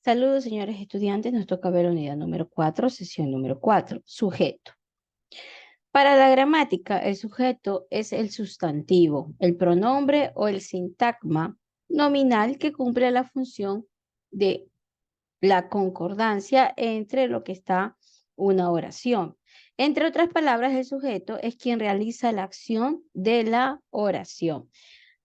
Saludos, señores estudiantes. Nos toca ver unidad número 4, sesión número 4, sujeto. Para la gramática, el sujeto es el sustantivo, el pronombre o el sintagma nominal que cumple la función de la concordancia entre lo que está una oración. Entre otras palabras, el sujeto es quien realiza la acción de la oración.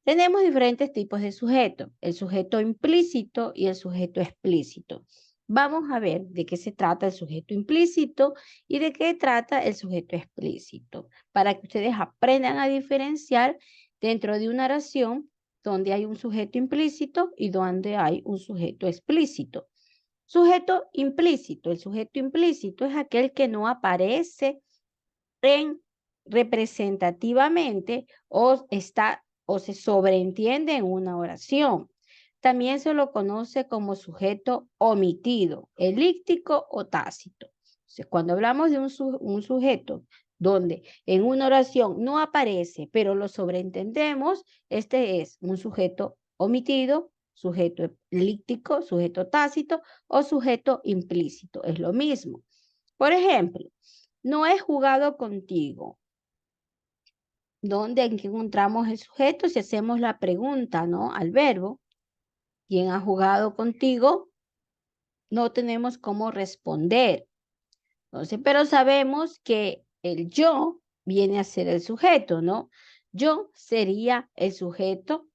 Tenemos diferentes tipos de sujeto, el sujeto implícito y el sujeto explícito. Vamos a ver de qué se trata el sujeto implícito y de qué trata el sujeto explícito, para que ustedes aprendan a diferenciar dentro de una oración donde hay un sujeto implícito y donde hay un sujeto explícito. Sujeto implícito. El sujeto implícito es aquel que no aparece representativamente o se sobreentiende en una oración. También se lo conoce como sujeto omitido, elíptico o tácito. Entonces, cuando hablamos de un sujeto donde en una oración no aparece, pero lo sobreentendemos, este es un sujeto omitido, sujeto elíptico, sujeto tácito o sujeto implícito. Es lo mismo. Por ejemplo, no he jugado contigo. ¿Dónde encontramos el sujeto? Si hacemos la pregunta, ¿no? Al verbo, ¿quién ha jugado contigo? No tenemos cómo responder. Entonces, pero sabemos que el yo viene a ser el sujeto, ¿no? Yo sería el sujeto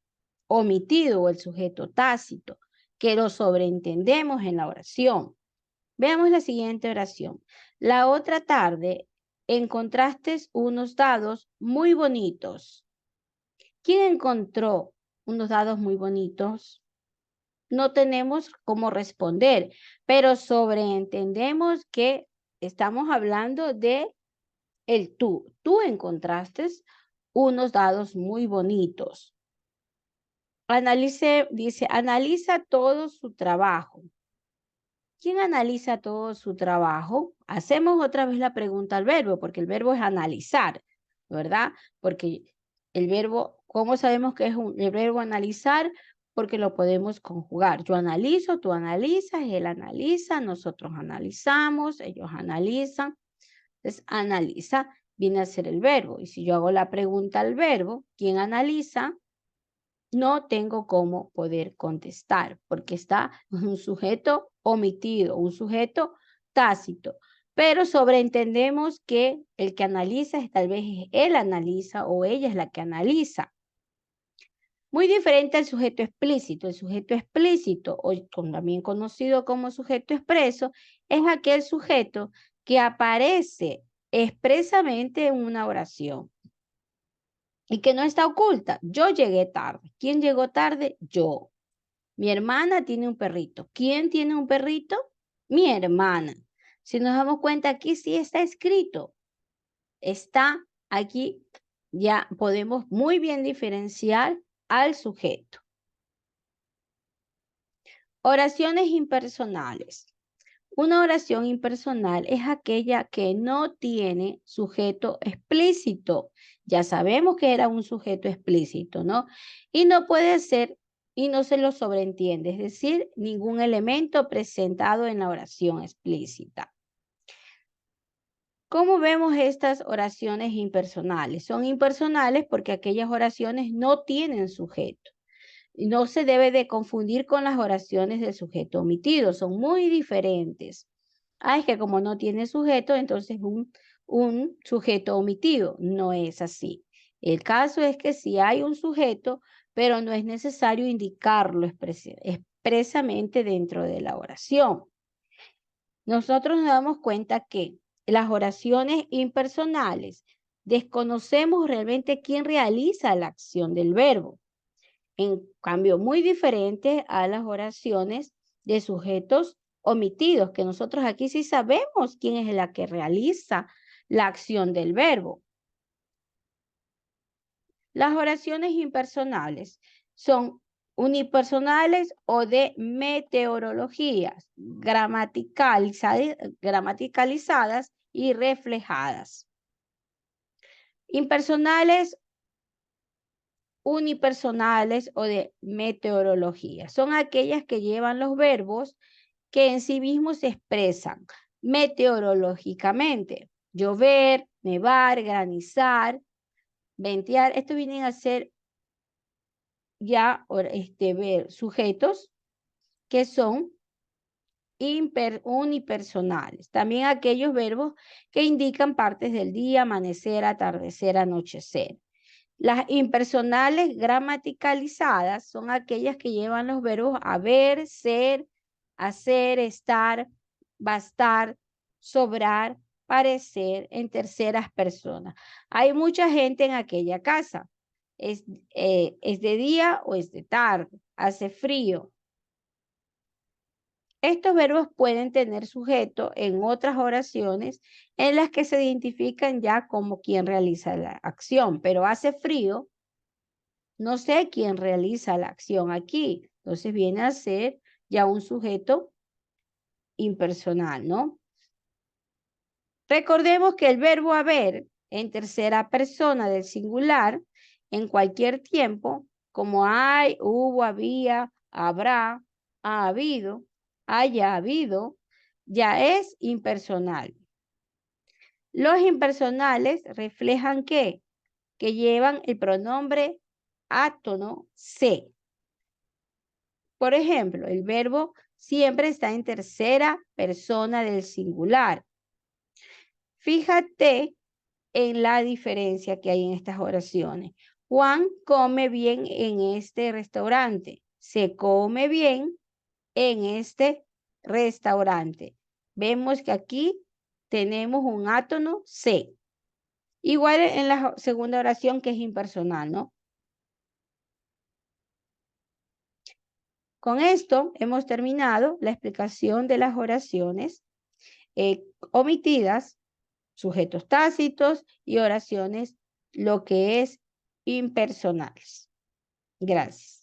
omitido o el sujeto tácito, que lo sobreentendemos en la oración. Veamos la siguiente oración. La otra tarde encontraste unos dados muy bonitos. ¿Quién encontró unos dados muy bonitos? No tenemos cómo responder, pero sobreentendemos que estamos hablando de el tú. Tú encontraste unos dados muy bonitos. Dice, analiza todo su trabajo. ¿Quién analiza todo su trabajo? Hacemos otra vez la pregunta al verbo, porque el verbo es analizar, ¿verdad? Porque el verbo, ¿cómo sabemos que es el verbo analizar? Porque lo podemos conjugar. Yo analizo, tú analizas, él analiza, nosotros analizamos, ellos analizan. Entonces, analiza viene a ser el verbo. Y si yo hago la pregunta al verbo, ¿quién analiza? No tengo cómo poder contestar porque está un sujeto omitido, un sujeto tácito. Pero sobreentendemos que el que analiza es tal vez él analiza o ella es la que analiza. Muy diferente al sujeto explícito. El sujeto explícito, o también conocido como sujeto expreso, es aquel sujeto que aparece expresamente en una oración y que no está oculta. Yo llegué tarde. ¿Quién llegó tarde? Yo. Mi hermana tiene un perrito. ¿Quién tiene un perrito? Mi hermana. Si nos damos cuenta, aquí sí está escrito. Está aquí, ya podemos muy bien diferenciar al sujeto. Oraciones impersonales. Una oración impersonal es aquella que no tiene sujeto explícito. Ya sabemos que era un sujeto explícito, ¿no? Y no puede ser, y no se lo sobreentiende, es decir, ningún elemento presentado en la oración explícita. ¿Cómo vemos estas oraciones impersonales? Son impersonales porque aquellas oraciones no tienen sujeto. No se debe de confundir con las oraciones del sujeto omitido, son muy diferentes. Ah, es que como no tiene sujeto, entonces un sujeto omitido. No es así. El caso es que sí hay un sujeto, pero no es necesario indicarlo expresamente dentro de la oración. Nosotros nos damos cuenta que las oraciones impersonales desconocemos realmente quién realiza la acción del verbo. En cambio, muy diferente a las oraciones de sujetos omitidos, que nosotros aquí sí sabemos quién es la que realiza la acción del verbo. Las oraciones impersonales son unipersonales o de meteorologías, gramaticalizadas y reflejadas. Impersonales, unipersonales o de meteorología. Son aquellas que llevan los verbos que en sí mismos se expresan meteorológicamente. Llover, nevar, granizar, ventear. Esto vienen a ser ya ver sujetos que son unipersonales. También aquellos verbos que indican partes del día, amanecer, atardecer, anochecer. Las impersonales gramaticalizadas son aquellas que llevan los verbos haber, ser, hacer, estar, bastar, sobrar, parecer en terceras personas. Hay mucha gente en aquella casa. Es de día o es de tarde. Hace frío. Estos verbos pueden tener sujeto en otras oraciones en las que se identifican ya como quien realiza la acción, pero hace frío, no sé quién realiza la acción aquí. Entonces viene a ser ya un sujeto impersonal, ¿no? Recordemos que el verbo haber en tercera persona del singular en cualquier tiempo, como hay, hubo, había, habrá, ha habido, haya habido, ya es impersonal. Los impersonales reflejan ¿qué? Que llevan el pronombre átono se. Por ejemplo, el verbo siempre está en tercera persona del singular. Fíjate en la diferencia que hay en estas oraciones. Juan come bien en este restaurante. Se come bien en este restaurante. Vemos que aquí tenemos un átono se. Igual en la segunda oración que es impersonal, ¿no? Con esto hemos terminado la explicación de las oraciones omitidas, sujetos tácitos y oraciones lo que es impersonales. Gracias.